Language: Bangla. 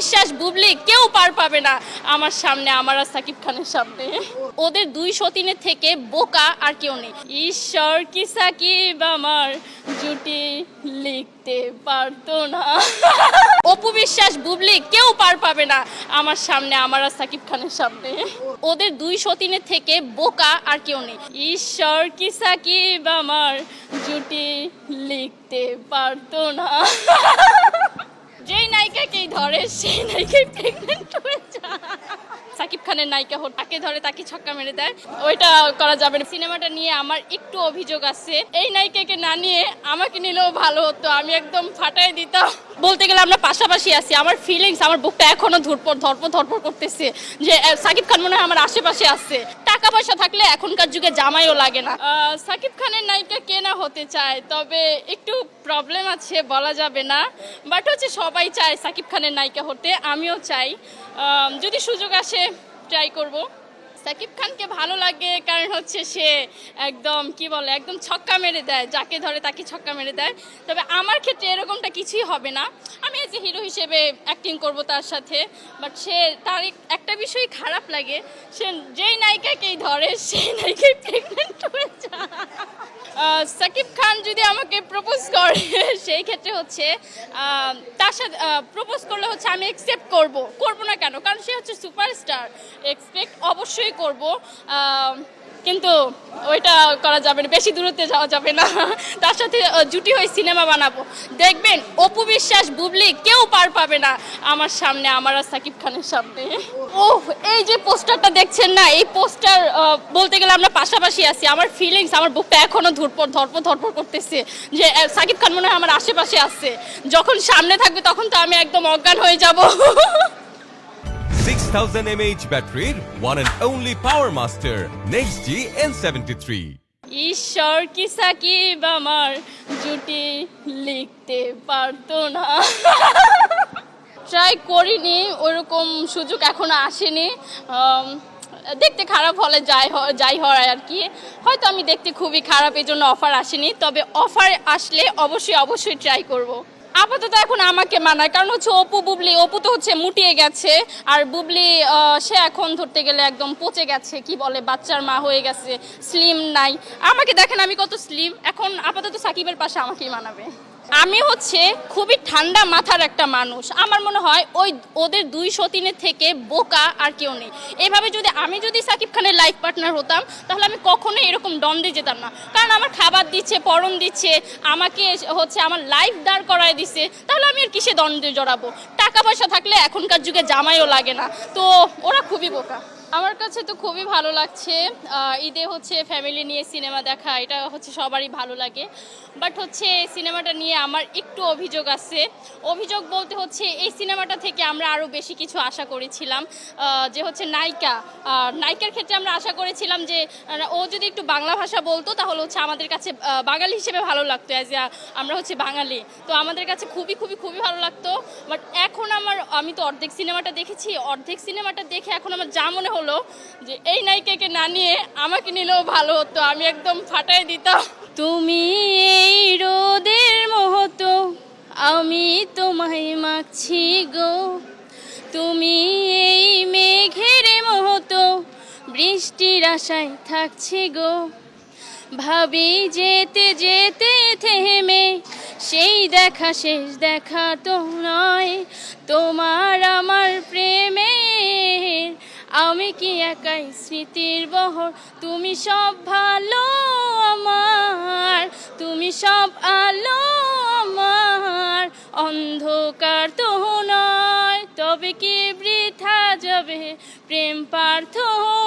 বিশ্বাস বুবলি কেউ পার পাবে না আমার সামনে, আমার আর সাকিব খানের সামনে। ওদের দুই সতীনের থেকে বোকা আর কেউ নেই। ঈশ্বর কি সাকিব আমার জুটি লিখতে পারতো না। অপু বিশ্বাস বুবলি কেউ পার পাবে না আমার সামনে, আমার আর সাকিব খানের সামনে। ওদের দুই সতীনের থেকে বোকা আর কেউ নেই। ঈশ্বর কি সাকিব আমার জুটি লিখতে পারতো না। যেই নায়িকাকেই ধরে সেই নায়িকাই প্রেগনেন্ট হয়ে যায়। সাকিব খানের নায়িকা হোক, তাকে ধরে তাকে ছক্কা মেরে দেয়, ওইটা করা যাবে না। সিনেমাটা নিয়ে আমার একটু অভিযোগ আছে, এই নায়িকাকে না নিয়ে আমাকে নিলেও ভালো হতো, আমি একদম ফাটাই দিতাম। বলতে গেলে আমরা পাশাপাশি আছি, আমার ফিলিংস, আমার বুকটা এখনো ধরপড় করতেছে যে সাকিব খান মনে হয় আমার আশেপাশে আছে। টাকা পয়সা থাকলে এখনকার যুগে জামাইও লাগে না। সাকিব খানের নায়িকা কে না হতে চায়, তবে একটু প্রবলেম আছে, বলা যাবে না। বাট হচ্ছে সবাই চায় সাকিব খানের নায়িকা হতে, আমিও চাই। যদি সুযোগ আসে ট্রাই করব। সাকিব খানকে ভালো লাগে কারণ হচ্ছে সে একদম কি বলে, একদম ছক্কা মেরে দেয়, যাকে ধরে তাকে ছক্কা মেরে দেয়। তবে আমার ক্ষেত্রে এরকমটা কিছুই হবে না, আমি এজ এ হিরো হিসেবে অ্যাক্টিং করব তার সাথে। বাট সে, তার একটা বিষয় খারাপ লাগে, সে যেই নায়িকাকেই ধরে সেই নায়িকাই প্রেগনেন্ট হয়ে যায়। সাকিব খান যদি আমাকে প্রপোজ করে সেই ক্ষেত্রে হচ্ছে তার সাথে প্রপোজ করলে হচ্ছে আমি অ্যাকসেপ্ট করব না কেন, কারণ সে হচ্ছে সুপারস্টার, এক্সপেক্ট অবশ্যই করব। কিন্তু ওইটা করা যাবে না, বেশি দূরত্বে যাওয়া যাবে না। তার সাথে জুটি হয়ে সিনেমা বানাবো, দেখবেন অপু বিশ্বাস বুবলি কেউ পার পাবে না আমার সামনে, আমার আর সাকিব খানের সামনে। ওহ, এই যে পোস্টারটা দেখছেন না, এই পোস্টার বলতে গেলে আমরা পাশাপাশি আছি, আমার ফিলিংস, আমার বুকটা এখনো ধরপড় করতেছে যে সাকিব খান মনে হয় আমার আশেপাশে আছে। যখন সামনে থাকবে তখন তো আমি একদম অজ্ঞান হয়ে যাব। 6000 mAh battery, one and only Power Master, Next G N73. ঈশ্বর কি সাকিব আমার জুটি লিখতে পারতো না। ট্রাই করিনি, ওরকম সুযোগ এখনো আসেনি। দেখতে খারাপ হলে যাই হয় আর কি, হয়তো আমি দেখতে খুবই খারাপ, এই জন্য অফার আসেনি। তবে অফার আসলে অবশ্যই ট্রাই করব। আপাতত এখন আমাকে মানায়, কারণ হচ্ছে অপু তো হচ্ছে মুটিয়ে গেছে, আর বুবলি সে এখন ধরতে গেলে একদম পচে গেছে, কি বলে, বাচ্চার মা হয়ে গেছে, স্লিম নাই। আমাকে দেখেন আমি কত স্লিম, এখন আপাতত সাকিবের পাশে আমাকেই মানাবে। আমি হচ্ছে খুবই ঠান্ডা মাথার একটা মানুষ, আমার মনে হয় ওদের দুই সতীনের থেকে বোকা আর কেউ নেই। এইভাবে আমি যদি সাকিব খানের লাইফ পার্টনার হতাম, তাহলে আমি কখনোই এরকম দ্বন্দ্বে যেতাম না, কারণ আমার খাবার দিচ্ছে, পরন দিচ্ছে, আমাকে হচ্ছে আমার লাইফ দাঁড় করায় দিচ্ছে, তাহলে আমি আর কিসে দ্বন্দ্বে জড়াবো। টাকা পয়সা থাকলে এখনকার যুগে জামাইও লাগে না, তো ওরা খুবই বোকা। আমার কাছে তো খুবই ভালো লাগছে, ঈদে হচ্ছে ফ্যামিলি নিয়ে সিনেমা দেখা, এটা হচ্ছে সবারই ভালো লাগে। বাট হচ্ছে সিনেমাটা নিয়ে আমার একটু অভিযোগ আছে। অভিযোগ বলতে হচ্ছে এই সিনেমাটা থেকে আমরা আরও বেশি কিছু আশা করেছিলাম, যে হচ্ছে নায়িকার ক্ষেত্রে আমরা আশা করেছিলাম যে ও যদি একটু বাংলা ভাষা বলতো তাহলে হচ্ছে আমাদের কাছে বাঙালি হিসেবে ভালো লাগতো, অ্যাজ আমরা হচ্ছে বাঙালি, তো আমাদের কাছে খুবই ভালো লাগতো। বাট এখন আমি তো অর্ধেক সিনেমাটা দেখেছি, অর্ধেক সিনেমাটা দেখে এখন আমার যা মনে হলো যে এই নায়িকাকে না নিয়ে আমাকে নিলেও ভালো হতো, আমি একদম ফাটাই দিতাম। তুমি এই রোদের মতো, আমি তোমায় মাখছি গো, তুমি এই মেঘের মতো, বৃষ্টির আশায় থাকছি গো, ভাবি যেতে যেতে থেমে সেই দেখা শেষ দেখা তো নয়, তোমার আমার প্রেমের আমি কি একাই স্মৃতির বহর, তুমি সব ভালো আমার, তুমি সব আলো আমার, অন্ধকার তো নয়, তবে কি বৃথা যাবে প্রেম প্রার্থনা।